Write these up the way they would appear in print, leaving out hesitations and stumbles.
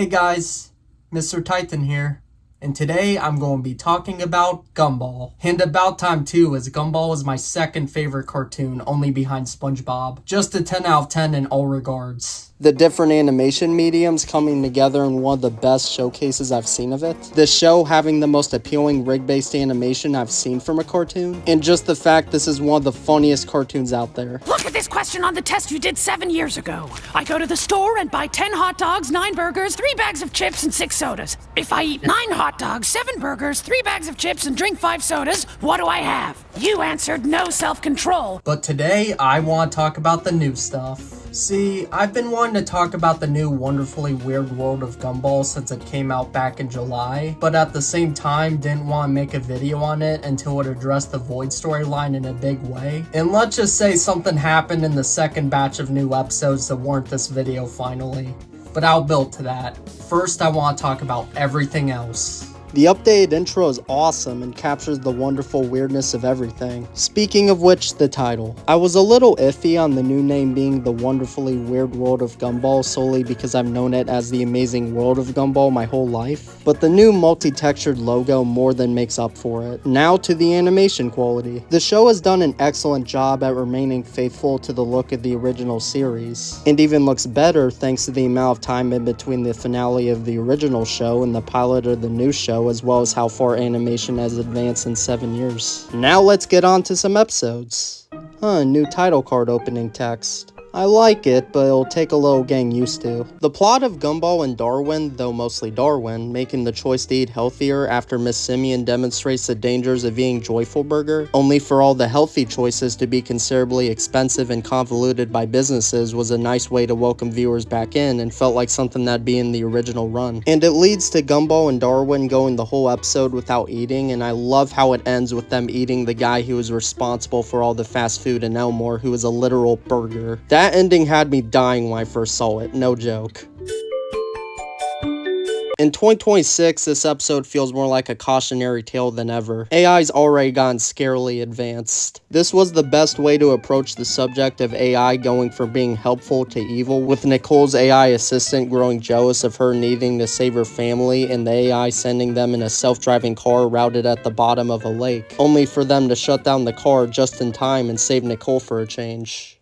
Hey guys, Mr. Tyten here, and today I'm going to be talking about Gumball. And about time too, as Gumball is my second favorite cartoon, only behind SpongeBob. Just a 10 out of 10 in all regards. The different animation mediums coming together in one of the best showcases I've seen of it. The show having the most appealing rig-based animation I've seen from a cartoon. And just the fact this is one of the funniest cartoons out there. Look at this question on the test you did 7 years ago. I go to the store and buy 10 hot dogs, 9 burgers, 3 bags of chips, and 6 sodas. If I eat 9 hot dogs, 7 burgers, 3 bags of chips, and drink 5 sodas, what do I have? You answered no self-control. But today, I want to talk about the new stuff. See, I've been wanting to talk about the new Wonderfully Weird World of Gumball since it came out back in July, but at the same time didn't want to make a video on it until it addressed the Void storyline in a big way. And let's just say something happened in the second batch of new episodes that warrant this video finally. But I'll build to that. First, I want to talk about everything else. The updated intro is awesome and captures the wonderful weirdness of everything. Speaking of which, the title. I was a little iffy on the new name being the Wonderfully Weird World of Gumball solely because I've known it as the Amazing World of Gumball my whole life, but the new multi-textured logo more than makes up for it. Now to the animation quality. The show has done an excellent job at remaining faithful to the look of the original series, and even looks better thanks to the amount of time in between the finale of the original show and the pilot of the new show, as well as how far animation has advanced in 7 years. Now let's get on to some episodes. New title card opening text. I like it, but it'll take a little getting used to. The plot of Gumball and Darwin, though mostly Darwin, making the choice to eat healthier after Miss Simian demonstrates the dangers of eating Joyful Burger, only for all the healthy choices to be considerably expensive and convoluted by businesses, was a nice way to welcome viewers back in and felt like something that'd be in the original run. And it leads to Gumball and Darwin going the whole episode without eating, and I love how it ends with them eating the guy who was responsible for all the fast food in Elmore, who was a literal burger. That ending had me dying when I first saw it, no joke. In 2026, this episode feels more like a cautionary tale than ever. AI's already gotten scarily advanced. This was the best way to approach the subject of AI going from being helpful to evil, with Nicole's AI assistant growing jealous of her needing to save her family and the AI sending them in a self-driving car routed at the bottom of a lake, only for them to shut down the car just in time and save Nicole for a change.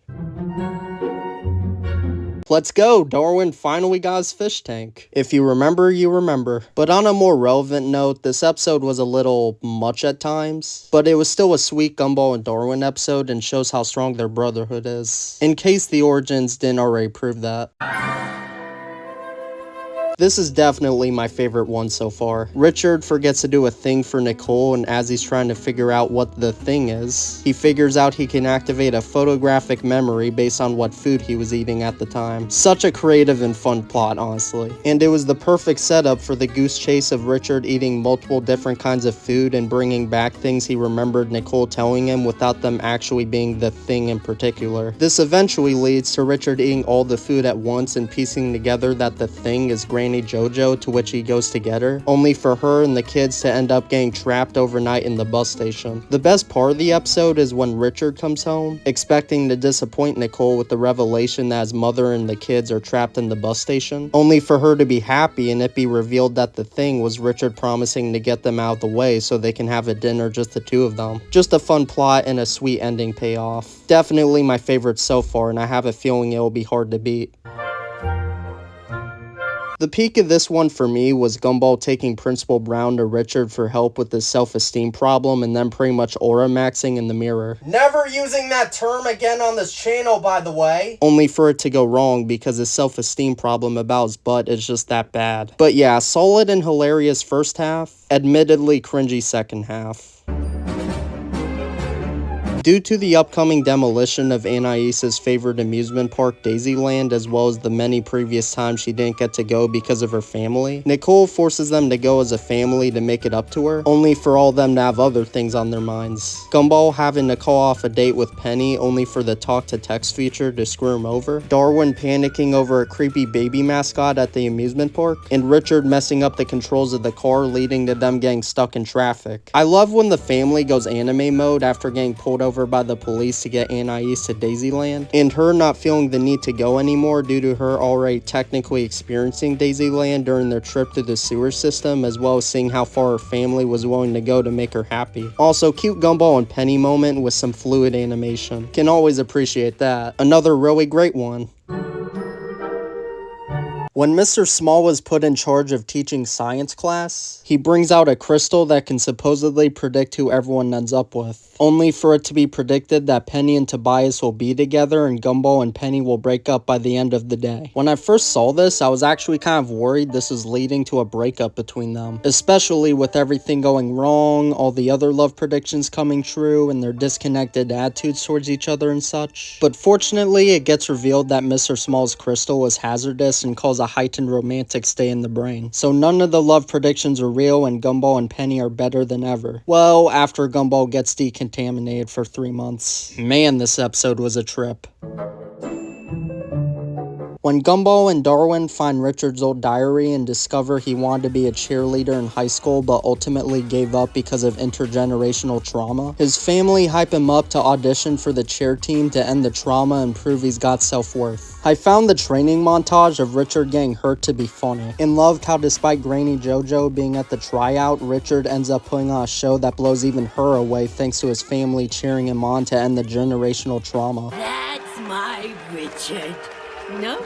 Let's go, Darwin finally got his fish tank. If you remember, you remember. But on a more relevant note, this episode was a little much at times, but it was still a sweet Gumball and Darwin episode and shows how strong their brotherhood is, in case the origins didn't already prove that. This is definitely my favorite one so far. Richard forgets to do a thing for Nicole, and as he's trying to figure out what the thing is, he figures out he can activate a photographic memory based on what food he was eating at the time. Such a creative and fun plot, honestly. And it was the perfect setup for the goose chase of Richard eating multiple different kinds of food and bringing back things he remembered Nicole telling him without them actually being the thing in particular. This eventually leads to Richard eating all the food at once and piecing together that the thing is Granny Jojo, to which he goes to get her, only for her and the kids to end up getting trapped overnight in the bus station. The best part of the episode is when Richard comes home, expecting to disappoint Nicole with the revelation that his mother and the kids are trapped in the bus station, only for her to be happy and it be revealed that the thing was Richard promising to get them out of the way so they can have a dinner, just the two of them. Just a fun plot and a sweet ending payoff. Definitely my favorite so far, and I have a feeling it will be hard to beat. The peak of this one for me was Gumball taking Principal Brown to Richard for help with his self-esteem problem and then pretty much aura maxing in the mirror. Never using that term again on this channel, by the way. Only for it to go wrong because his self-esteem problem about his butt is just that bad. But yeah, solid and hilarious first half, admittedly cringy second half. Due to the upcoming demolition of Anais's favorite amusement park, Daisyland, as well as the many previous times she didn't get to go because of her family, Nicole forces them to go as a family to make it up to her, only for all of them to have other things on their minds. Gumball having to call off a date with Penny, only for the talk-to-text feature to screw him over, Darwin panicking over a creepy baby mascot at the amusement park, and Richard messing up the controls of the car, leading to them getting stuck in traffic. I love when the family goes anime mode after getting pulled over over by the police to get Anais to Daisyland, and her not feeling the need to go anymore due to her already technically experiencing Daisyland during their trip through the sewer system, as well as seeing how far her family was willing to go to make her happy. Also, cute Gumball and Penny moment with some fluid animation. Can always appreciate that. Another really great one. When Mr. Small was put in charge of teaching science class, he brings out a crystal that can supposedly predict who everyone ends up with, only for it to be predicted that Penny and Tobias will be together and Gumball and Penny will break up by the end of the day. When I first saw this, I was actually kind of worried this was leading to a breakup between them, especially with everything going wrong, all the other love predictions coming true, and their disconnected attitudes towards each other and such. But fortunately, it gets revealed that Mr. Small's crystal was hazardous and causes a heightened romantic stay in the brain. So none of the love predictions are real and Gumball and Penny are better than ever. Well, after Gumball gets decontaminated for 3 months. Man, this episode was a trip. When Gumball and Darwin find Richard's old diary and discover he wanted to be a cheerleader in high school but ultimately gave up because of intergenerational trauma, his family hype him up to audition for the cheer team to end the trauma and prove he's got self-worth. I found the training montage of Richard getting hurt to be funny, and loved how despite Granny JoJo being at the tryout, Richard ends up putting on a show that blows even her away thanks to his family cheering him on to end the generational trauma. That's my Richard. No,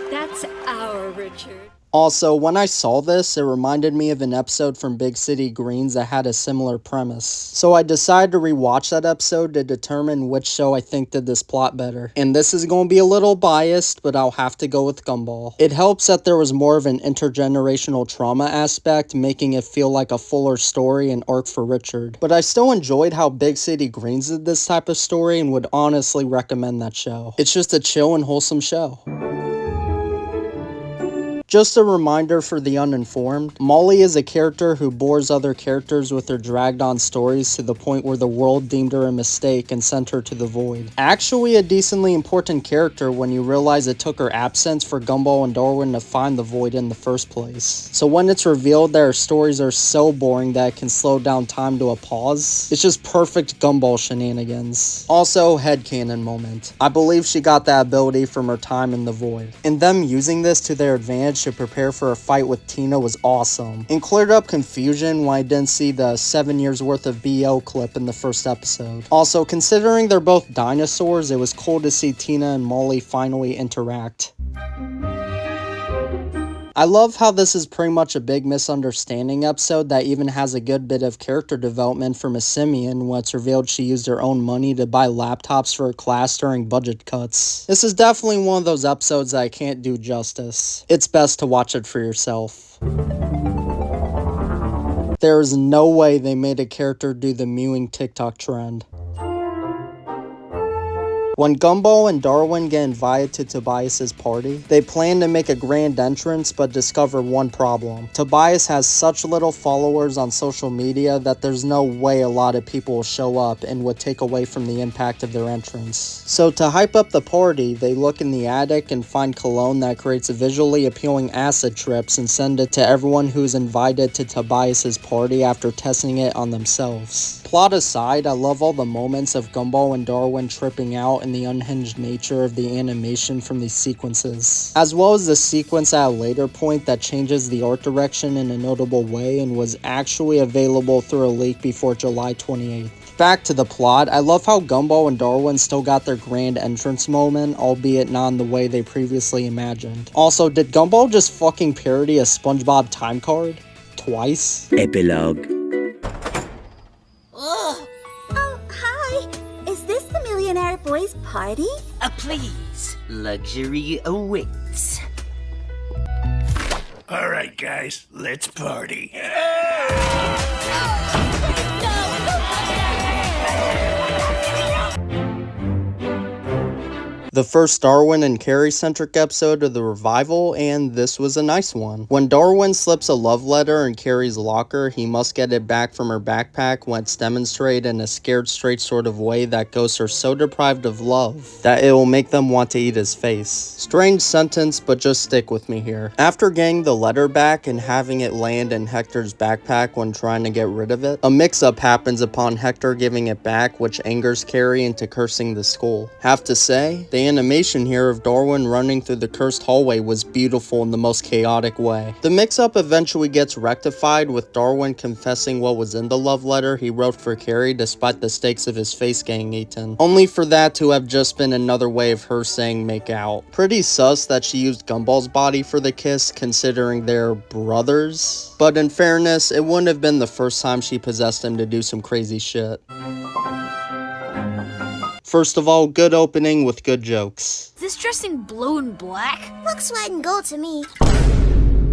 that's our Richard. Also, when I saw this, it reminded me of an episode from Big City Greens that had a similar premise. So I decided to rewatch that episode to determine which show I think did this plot better. And this is going to be a little biased, but I'll have to go with Gumball. It helps that there was more of an intergenerational trauma aspect, making it feel like a fuller story and arc for Richard. But I still enjoyed how Big City Greens did this type of story and would honestly recommend that show. It's just a chill and wholesome show. Just a reminder for the uninformed, Molly is a character who bores other characters with her dragged-on stories to the point where the world deemed her a mistake and sent her to the void. Actually a decently important character when you realize it took her absence for Gumball and Darwin to find the void in the first place. So when it's revealed that her stories are so boring that it can slow down time to a pause, it's just perfect Gumball shenanigans. Also, headcanon moment. I believe she got that ability from her time in the void, and them using this to their advantage to prepare for a fight with Tina was awesome, and cleared up confusion when I didn't see the 7 years worth of BO clip in the first episode. Also, considering they're both dinosaurs, it was cool to see Tina and Molly finally interact. I love how this is pretty much a big misunderstanding episode that even has a good bit of character development for Miss Simeon when it's revealed she used her own money to buy laptops for her class during budget cuts. This is definitely one of those episodes that I can't do justice. It's best to watch it for yourself. There is no way they made a character do the mewing TikTok trend. When Gumball and Darwin get invited to Tobias's party, they plan to make a grand entrance but discover one problem. Tobias has such little followers on social media that there's no way a lot of people will show up and would take away from the impact of their entrance. So to hype up the party, they look in the attic and find cologne that creates visually appealing acid trips and send it to everyone who's invited to Tobias's party after testing it on themselves. Plot aside, I love all the moments of Gumball and Darwin tripping out and the unhinged nature of the animation from these sequences, as well as the sequence at a later point that changes the art direction in a notable way and was actually available through a leak before July 28th. Back to the plot, I love how Gumball and Darwin still got their grand entrance moment, albeit not in the way they previously imagined. Also, did Gumball just fucking parody a SpongeBob time card? Twice? Epilogue. Boys' party? Please, luxury awaits. All right, guys, let's party. The first Darwin and Carrie-centric episode of the revival, and this was a nice one. When Darwin slips a love letter in Carrie's locker, he must get it back from her backpack when it's demonstrated in a scared straight sort of way that ghosts are so deprived of love that it will make them want to eat his face. Strange sentence, but just stick with me here. After getting the letter back and having it land in Hector's backpack when trying to get rid of it, a mix-up happens upon Hector giving it back, which angers Carrie into cursing the skull. Have to say, the animation here of Darwin running through the cursed hallway was beautiful in the most chaotic way. The mix-up eventually gets rectified with Darwin confessing what was in the love letter he wrote for Carrie despite the stakes of his face getting eaten, only for that to have just been another way of her saying make out. Pretty sus that she used Gumball's body for the kiss considering they're brothers, but in fairness, it wouldn't have been the first time she possessed him to do some crazy shit. First of all, good opening with good jokes. Is this dressing blue and black? Looks white and gold to me.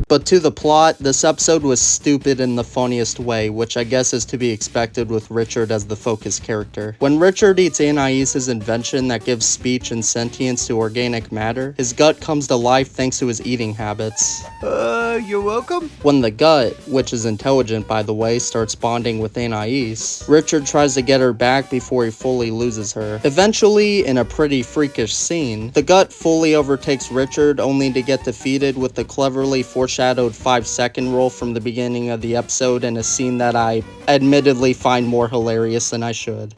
But to the plot, this episode was stupid in the funniest way, which I guess is to be expected with Richard as the focus character. When Richard eats Anais's invention that gives speech and sentience to organic matter, his gut comes to life thanks to his eating habits. You're welcome? When the gut, which is intelligent by the way, starts bonding with Anais, Richard tries to get her back before he fully loses her. Eventually, in a pretty freakish scene, the gut fully overtakes Richard only to get defeated with the cleverly foreshadowed 5-second roll from the beginning of the episode in a scene that I admittedly find more hilarious than I should.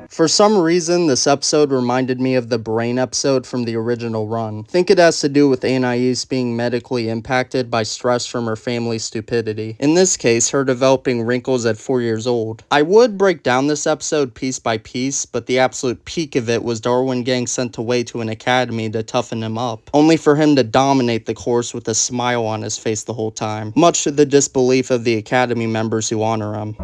For some reason, this episode reminded me of the Brain episode from the original run. Think it has to do with Anais being medically impacted by stress from her family's stupidity. In this case, her developing wrinkles at 4 years old. I would break down this episode piece by piece, but the absolute peak of it was Darwin getting sent away to an academy to toughen him up, only for him to dominate the course with a smile on his face the whole time, much to the disbelief of the academy members who honor him.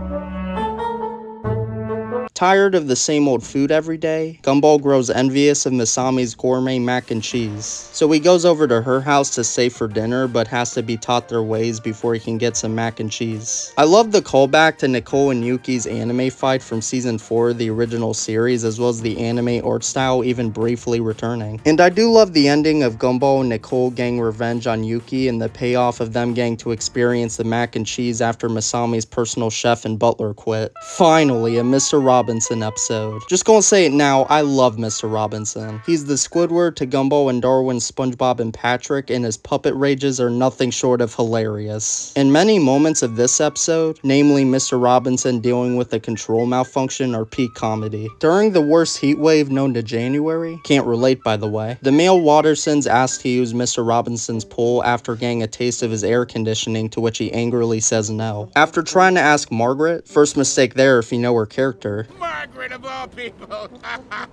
Tired of the same old food every day, Gumball grows envious of Masami's gourmet mac and cheese. So he goes over to her house to stay for dinner, but has to be taught their ways before he can get some mac and cheese. I love the callback to Nicole and Yuki's anime fight from season 4 of the original series, as well as the anime art style even briefly returning. And I do love the ending of Gumball and Nicole getting revenge on Yuki and the payoff of them getting to experience the mac and cheese after Masami's personal chef and butler quit. Finally, a Mr. Robinson episode. Just gonna say it now, I love Mr. Robinson. He's the Squidward to Gumball and Darwin's SpongeBob and Patrick, and his puppet rages are nothing short of hilarious. In many moments of this episode, namely Mr. Robinson dealing with a control malfunction, are peak comedy. During the worst heat wave known to January, can't relate by the way, the male Wattersons asked to use Mr. Robinson's pool after getting a taste of his air conditioning, to which he angrily says no. After trying to ask Margaret, first mistake there if you know her character, Margaret of all people.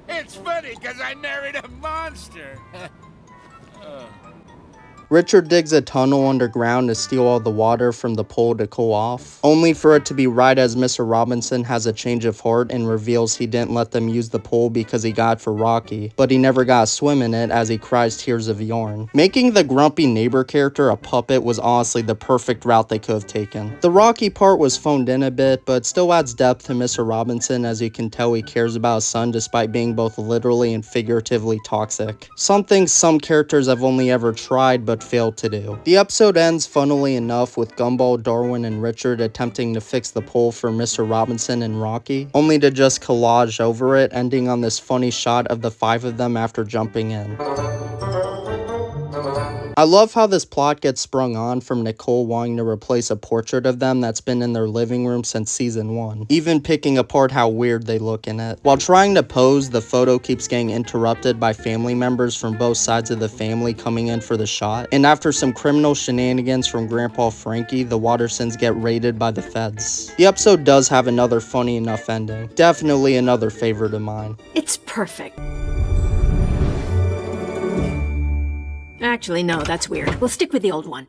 It's funny because I married a monster. Richard digs a tunnel underground to steal all the water from the pool to cool off, only for it to be right as Mr. Robinson has a change of heart and reveals he didn't let them use the pool because he got it for Rocky, but he never got to swim in it as he cries tears of yarn. Making the grumpy neighbor character a puppet was honestly the perfect route they could have taken. The Rocky part was phoned in a bit, but still adds depth to Mr. Robinson, as you can tell he cares about his son despite being both literally and figuratively toxic. Something some characters have only ever tried but failed to do. The episode ends, funnily enough, with Gumball, Darwin, and Richard attempting to fix the pole for Mr. Robinson and Rocky, only to just collage over it, ending on this funny shot of the 5 of them after jumping in. I love how this plot gets sprung on from Nicole wanting to replace a portrait of them that's been in their living room since season 1, even picking apart how weird they look in it. While trying to pose, the photo keeps getting interrupted by family members from both sides of the family coming in for the shot, and after some criminal shenanigans from Grandpa Frankie, the Wattersons get raided by the feds. The episode does have another funny enough ending. Definitely another favorite of mine. It's perfect. Actually, no, that's weird. We'll stick with the old one.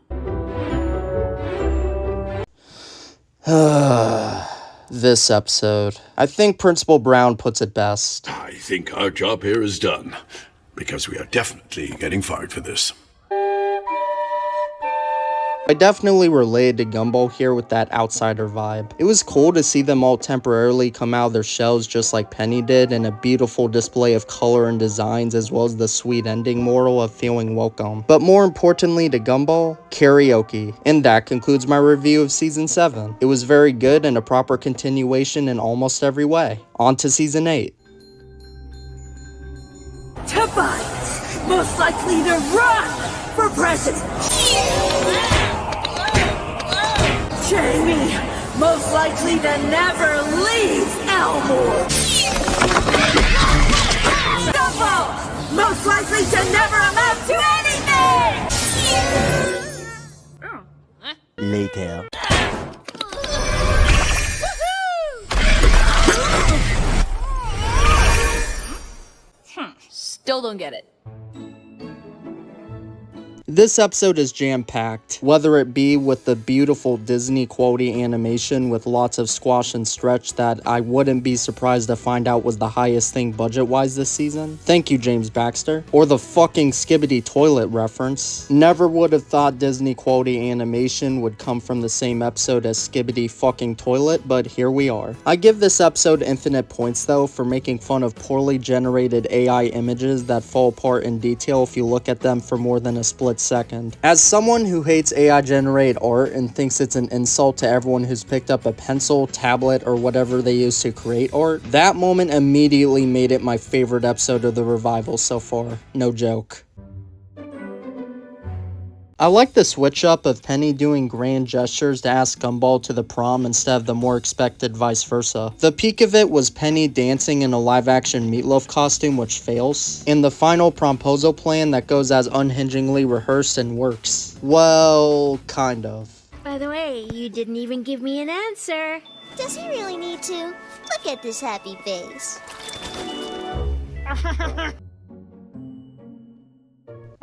This episode. I think Principal Brown puts it best. I think our job here is done, because we are definitely getting fired for this. I definitely related to Gumball here with that outsider vibe. It was cool to see them all temporarily come out of their shells just like Penny did, and a beautiful display of color and designs, as well as the sweet ending moral of feeling welcome. But more importantly to Gumball, karaoke. And that concludes my review of Season 7. It was very good and a proper continuation in almost every way. On to Season 8. Tobias, most likely to run for president. Jamie, most likely to never leave Elmore. Gumball, most likely to never amount to anything. Later. Still don't get it. This episode is jam-packed, whether it be with the beautiful Disney quality animation with lots of squash and stretch that I wouldn't be surprised to find out was the highest thing budget-wise this season. Thank you, James Baxter. Or the fucking Skibbity toilet reference. Never would have thought Disney quality animation would come from the same episode as Skibbity fucking toilet, but here we are. I give this episode infinite points though for making fun of poorly generated AI images that fall apart in detail if you look at them for more than a split second. As someone who hates AI generated art and thinks it's an insult to everyone who's picked up a pencil, tablet, or whatever they use to create art, that moment immediately made it my favorite episode of the revival so far. No joke. I like the switch up of Penny doing grand gestures to ask Gumball to the prom instead of the more expected vice versa. The peak of it was Penny dancing in a live action Meatloaf costume, which fails, and the final Promposal plan that goes as unhingingly rehearsed and works. Well, kind of. By the way, you didn't even give me an answer. Does he really need to? Look at this happy face.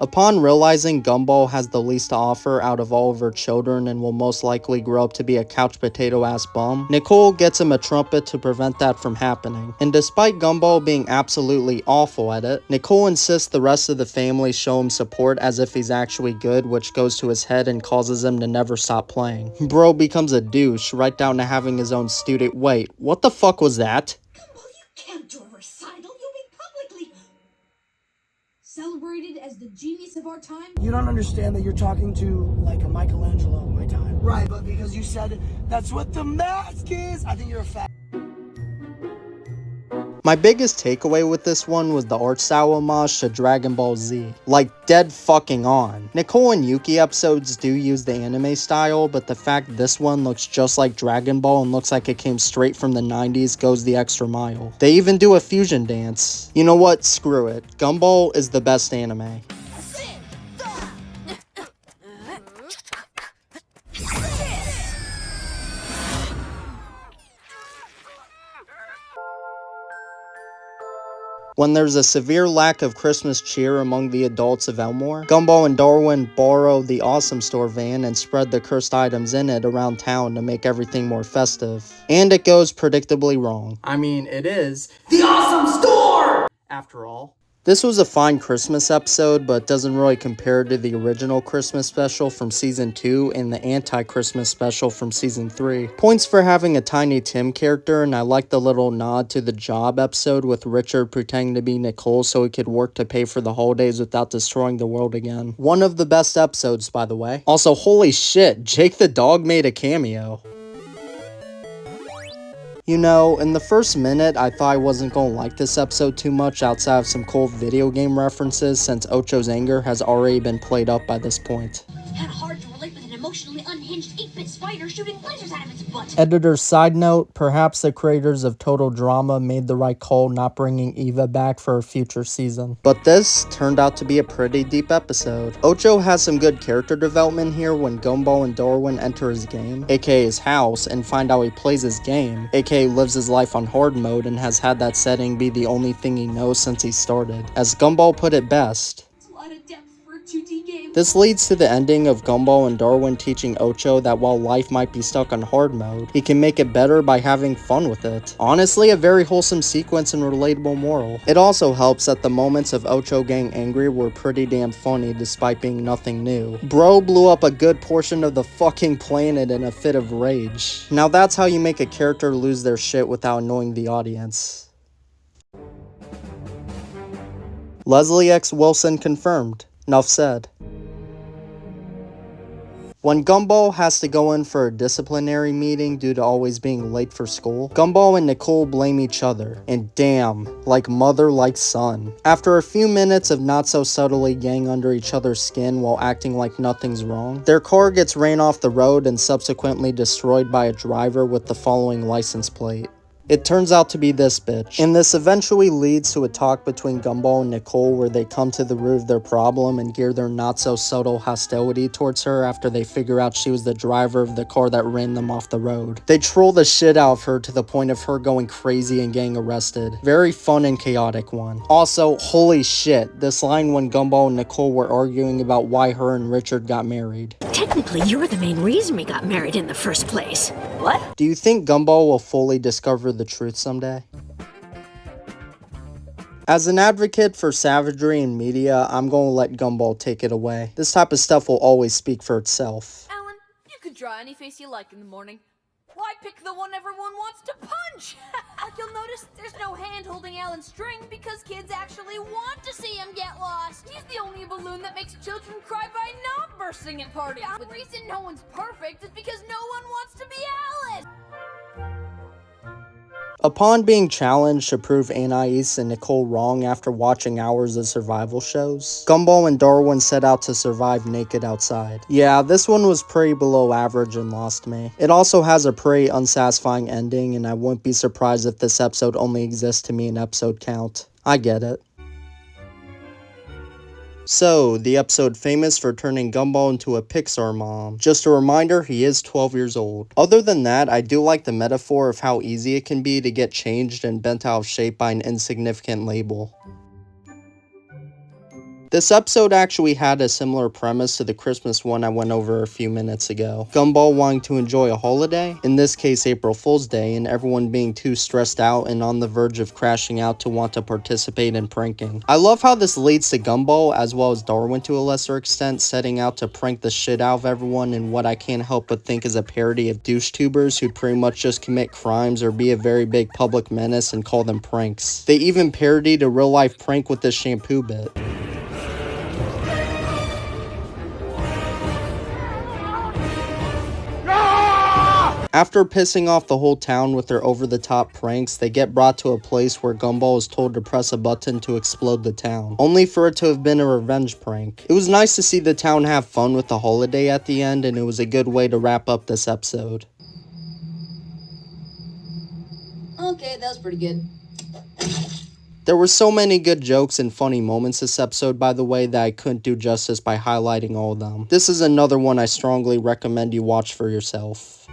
Upon realizing Gumball has the least to offer out of all of her children and will most likely grow up to be a couch potato ass bum, Nicole gets him a trumpet to prevent that from happening. And despite Gumball being absolutely awful at it, Nicole insists the rest of the family show him support as if he's actually good, which goes to his head and causes him to never stop playing. Bro becomes a douche right down to having his own studio. Wait, what the fuck was that? Gumball, you can't do a recital. You'll be publicly celebrated as the genius of our time. You don't understand that you're talking to, like, a Michelangelo of my time. Right, but because you said that's what the mask is, I think you're a fat. My biggest takeaway with this one was the art style homage to Dragon Ball Z. Like, dead fucking on. Nicole and Yuki episodes do use the anime style, but the fact this one looks just like Dragon Ball and looks like it came straight from the 90s goes the extra mile. They even do a fusion dance. You know what? Screw it. Gumball is the best anime. When there's a severe lack of Christmas cheer among the adults of Elmore, Gumball and Darwin borrow the Awesome Store van and spread the cursed items in it around town to make everything more festive. And it goes predictably wrong. I mean, it is the Awesome Store! After all. This was a fine Christmas episode, but doesn't really compare to the original Christmas special from Season 2 and the anti-Christmas special from Season 3. Points for having a Tiny Tim character, and I like the little nod to the Job episode with Richard pretending to be Nicole so he could work to pay for the holidays without destroying the world again. One of the best episodes, by the way. Also, holy shit, Jake the dog made a cameo. You know, in the first minute, I thought I wasn't going to like this episode too much outside of some cool video game references since Ocho's anger has already been played up by this point. It's kind of hard to relate with an emotionally unhinged 8-bit spider shooting lasers out of its butt. Editor's side note, perhaps the creators of Total Drama made the right call not bringing Eva back for a future season. But this turned out to be a pretty deep episode. Ocho has some good character development here when Gumball and Darwin enter his game, aka his house, and find out he plays his game, aka lives his life on hard mode and has had that setting be the only thing he knows since he started. As Gumball put it best, It's a lot of depth for a 2D game. This leads to the ending of Gumball and Darwin teaching Øůťřø that while life might be stuck on hard mode, he can make it better by having fun with it. Honestly, a very wholesome sequence and relatable moral. It also helps that the moments of Øůťřø getting angry were pretty damn funny despite being nothing new. Bro blew up a good portion of the fucking planet in a fit of rage. Now that's how you make a character lose their shit without annoying the audience. Leslie X. Wilson confirmed. Nuff said. When Gumball has to go in for a disciplinary meeting due to always being late for school, Gumball and Nicole blame each other, and damn, like mother like son. After a few minutes of not so subtly getting under each other's skin while acting like nothing's wrong, their car gets ran off the road and subsequently destroyed by a driver with the following license plate. It turns out to be this bitch, and this eventually leads to a talk between Gumball and Nicole where they come to the root of their problem and gear their not-so-subtle hostility towards her after they figure out she was the driver of the car that ran them off the road. They troll the shit out of her to the point of her going crazy and getting arrested. Very fun and chaotic one. Also, holy shit, this line when Gumball and Nicole were arguing about why her and Richard got married. Technically, you're the main reason we got married in the first place. What? Do you think Gumball will fully discover the truth someday? As an advocate for savagery in media, I'm gonna let Gumball take it away. This type of stuff will always speak for itself. Alan, you could draw any face you like in the morning. Why pick the one everyone wants to punch? Like you'll notice there's no hand holding Alan's string because kids actually want to see him get lost. He's the only balloon that makes children cry by not bursting at parties. The reason no one's perfect is because no one wants to be Alan. Upon being challenged to prove Anais and Nicole wrong after watching hours of survival shows, Gumball and Darwin set out to survive naked outside. Yeah, this one was pretty below average and lost me. It also has a pretty unsatisfying ending, and I wouldn't be surprised if this episode only exists to me in episode count. I get it. So, the episode famous for turning Gumball into a Pixar mom. Just a reminder, he is 12 years old. Other than that, I do like the metaphor of how easy it can be to get changed and bent out of shape by an insignificant label. This episode actually had a similar premise to the Christmas one I went over a few minutes ago. Gumball wanting to enjoy a holiday, in this case April Fool's Day, and everyone being too stressed out and on the verge of crashing out to want to participate in pranking. I love how this leads to Gumball, as well as Darwin to a lesser extent, setting out to prank the shit out of everyone in what I can't help but think is a parody of douche tubers who pretty much just commit crimes or be a very big public menace and call them pranks. They even parodied a real life prank with this shampoo bit. After pissing off the whole town with their over-the-top pranks, they get brought to a place where Gumball is told to press a button to explode the town, only for it to have been a revenge prank. It was nice to see the town have fun with the holiday at the end, and it was a good way to wrap up this episode. Okay, that was pretty good. There were so many good jokes and funny moments this episode, by the way, that I couldn't do justice by highlighting all of them. This is another one I strongly recommend you watch for yourself.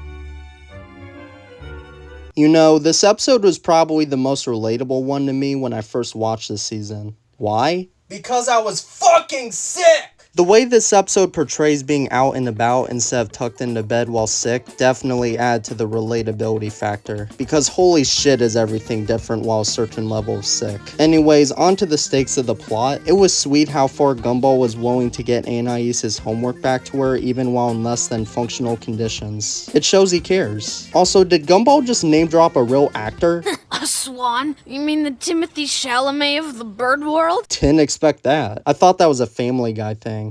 You know, this episode was probably the most relatable one to me when I first watched this season. Why? Because I was fucking sick! The way this episode portrays being out and about instead of tucked into bed while sick definitely add to the relatability factor, because holy shit is everything different while a certain level of sick. Anyways, on to the stakes of the plot. It was sweet how far Gumball was willing to get Anais' homework back to her even while in less than functional conditions. It shows he cares. Also, did Gumball just name drop a real actor? A swan? You mean the Timothy Chalamet of the bird world? Didn't expect that. I thought that was a Family Guy thing.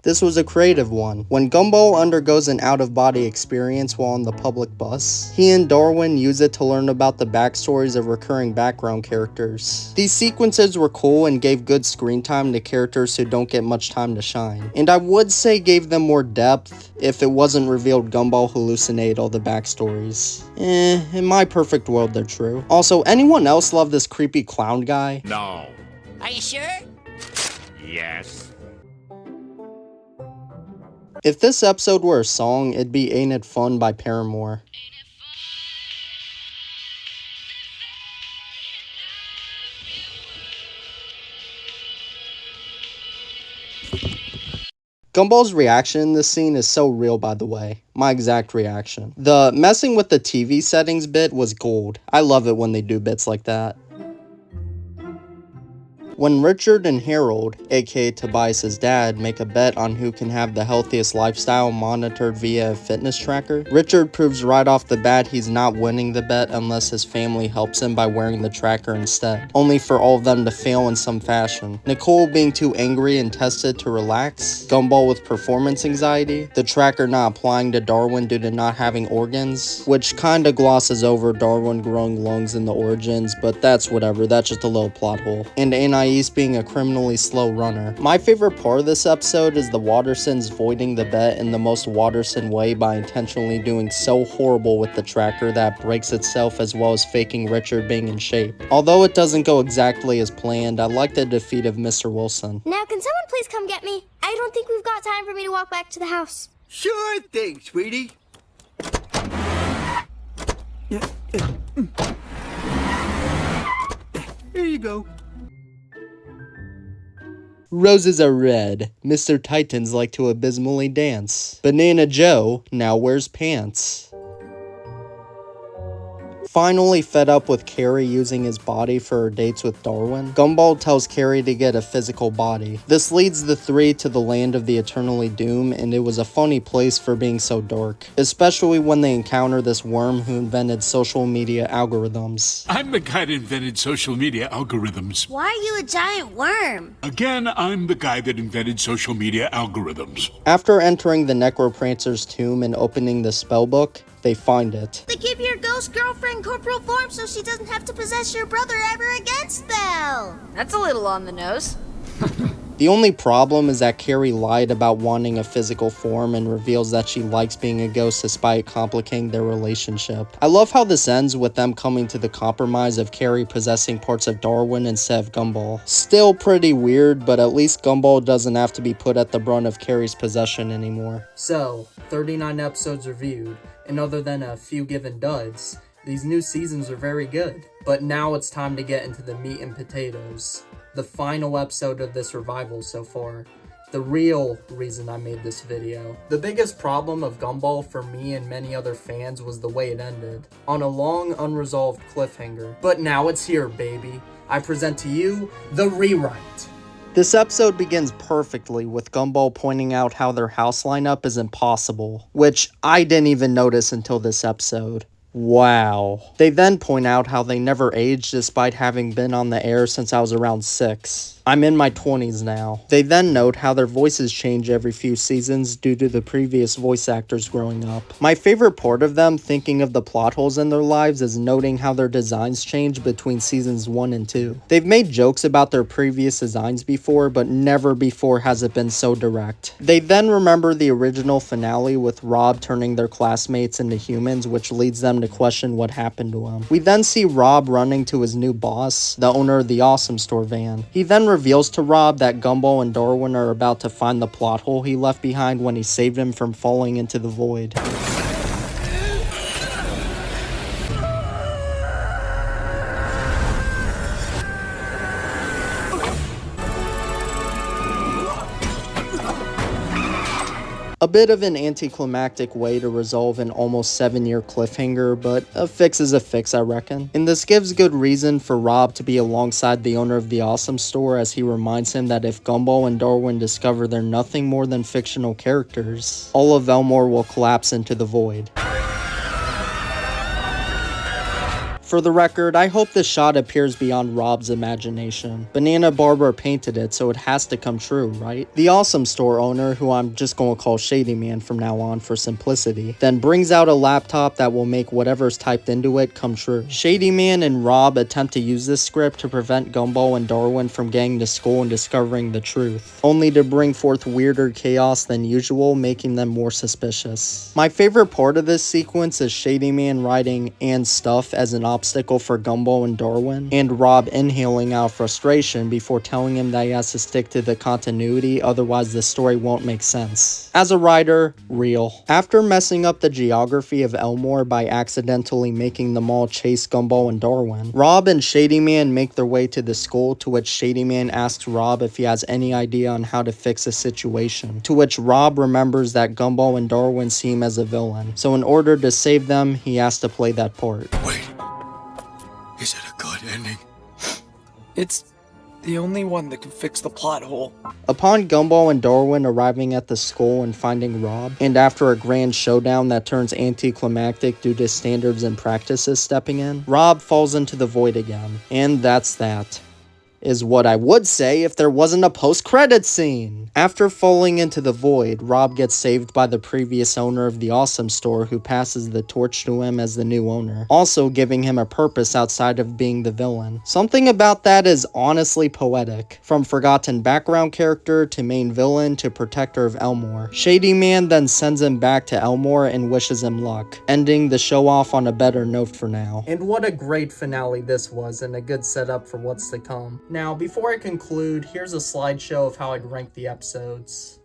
This was a creative one. When Gumball undergoes an out-of-body experience while on the public bus, he and Darwin use it to learn about the backstories of recurring background characters. These sequences were cool and gave good screen time to characters who don't get much time to shine. And I would say gave them more depth if it wasn't revealed Gumball hallucinated all the backstories. In my perfect world they're true. Also, anyone else love this creepy clown guy? No. Are you sure? Yes. If this episode were a song, it'd be Ain't It Fun by Paramore. Gumball's reaction in this scene is so real, by the way. My exact reaction. The messing with the TV settings bit was gold. I love it when they do bits like that. When Richard and Harold, aka Tobias's dad, make a bet on who can have the healthiest lifestyle monitored via a fitness tracker, Richard proves right off the bat he's not winning the bet unless his family helps him by wearing the tracker instead, only for all of them to fail in some fashion. Nicole being too angry and tested to relax, Gumball with performance anxiety, the tracker not applying to Darwin due to not having organs, which kinda glosses over Darwin growing lungs in the origins, but that's whatever, that's just a little plot hole, and Anais being a criminally slow runner. My favorite part of this episode is the Wattersons voiding the bet in the most Watterson way by intentionally doing so horrible with the tracker that it breaks itself, as well as faking Richard being in shape. Although it doesn't go exactly as planned, I like the defeat of Mr. Wilson. Now, can someone please come get me? I don't think we've got time for me to walk back to the house. Sure thing, sweetie. Here you go. Roses are red. Mr. Tytens like to abysmally dance. Banana Joe now wears pants. Finally fed up with Carrie using his body for her dates with Darwin, Gumball tells Carrie to get a physical body. This leads the three to the land of the eternally doomed, and it was a funny place for being so dark, especially when they encounter this worm who invented social media algorithms. I'm the guy that invented social media algorithms. Why are you a giant worm? Again, I'm the guy that invented social media algorithms. After entering the Necroprancer's tomb and opening the spellbook, they find it. They give your ghost girlfriend corporal form so she doesn't have to possess your brother ever again, spell. That's a little on the nose. The only problem is that Carrie lied about wanting a physical form and reveals that she likes being a ghost despite complicating their relationship. I love how this ends with them coming to the compromise of Carrie possessing parts of Darwin instead of Gumball. Still pretty weird, but at least Gumball doesn't have to be put at the brunt of Carrie's possession anymore. So, 39 episodes reviewed, and other than a few given duds, these new seasons are very good. But now it's time to get into the meat and potatoes. The final episode of this revival so far. The real reason I made this video. The biggest problem of Gumball for me and many other fans was the way it ended. On a long, unresolved cliffhanger. But now it's here, baby. I present to you, the rewrite. This episode begins perfectly with Gumball pointing out how their house lineup is impossible, which I didn't even notice until this episode. Wow. They then point out how they never aged despite having been on the air since I was around 6. I'm in my 20s now. They then note how their voices change every few seasons due to the previous voice actors growing up. My favorite part of them thinking of the plot holes in their lives is noting how their designs change between seasons 1 and 2. They've made jokes about their previous designs before, but never before has it been so direct. They then remember the original finale with Rob turning their classmates into humans, which leads them to question what happened to him. We then see Rob running to his new boss, the owner of the Awesome Store van. He then reveals to Rob that Gumball and Darwin are about to find the plot hole he left behind when he saved him from falling into the void. A bit of an anticlimactic way to resolve an almost 7-year cliffhanger, but a fix is a fix, I reckon. And this gives good reason for Rob to be alongside the owner of the Awesome Store, as he reminds him that if Gumball and Darwin discover they're nothing more than fictional characters, all of Elmore will collapse into the void. For the record, I hope this shot appears beyond Rob's imagination. Banana Barber painted it, so it has to come true, right? The Awesome Store owner, who I'm just going to call Shady Man from now on for simplicity, then brings out a laptop that will make whatever's typed into it come true. Shady Man and Rob attempt to use this script to prevent Gumball and Darwin from getting to school and discovering the truth, only to bring forth weirder chaos than usual, making them more suspicious. My favorite part of this sequence is Shady Man writing "and stuff" as an obstacle for Gumball and Darwin, and Rob inhaling out frustration before telling him that he has to stick to the continuity, otherwise the story won't make sense. As a writer, real. After messing up the geography of Elmore by accidentally making them all chase Gumball and Darwin, Rob and Shady Man make their way to the school, to which Shady Man asks Rob if he has any idea on how to fix a situation, to which Rob remembers that Gumball and Darwin see him as a villain, so in order to save them, he has to play that part. Wait, is it a good ending? It's the only one that can fix the plot hole. Upon Gumball and Darwin arriving at the school and finding Rob, and after a grand showdown that turns anticlimactic due to standards and practices stepping in, Rob falls into the void again. And that's that. Is what I would say if there wasn't a post-credits scene. After falling into the void, Rob gets saved by the previous owner of the Awesome Store, who passes the torch to him as the new owner, also giving him a purpose outside of being the villain. Something about that is honestly poetic. From forgotten background character to main villain to protector of Elmore. Shady Man then sends him back to Elmore and wishes him luck, ending the show off on a better note for now. And what a great finale this was, and a good setup for what's to come. Now, before I conclude, here's a slideshow of how I'd rank the episodes.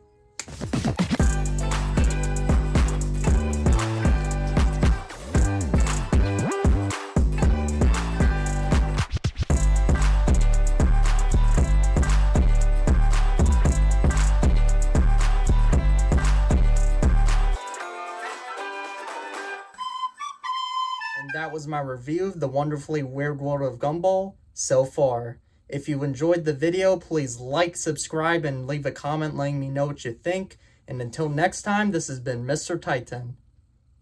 And that was my review of the wonderfully weird world of Gumball so far. If you enjoyed the video, please like, subscribe, and leave a comment letting me know what you think. And until next time, this has been Mr. Tyten.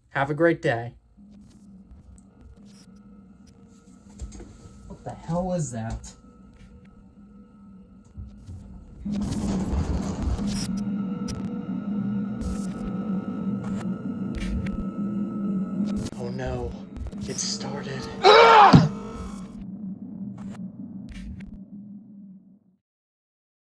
Have a great day. What the hell is that? Oh no, it started.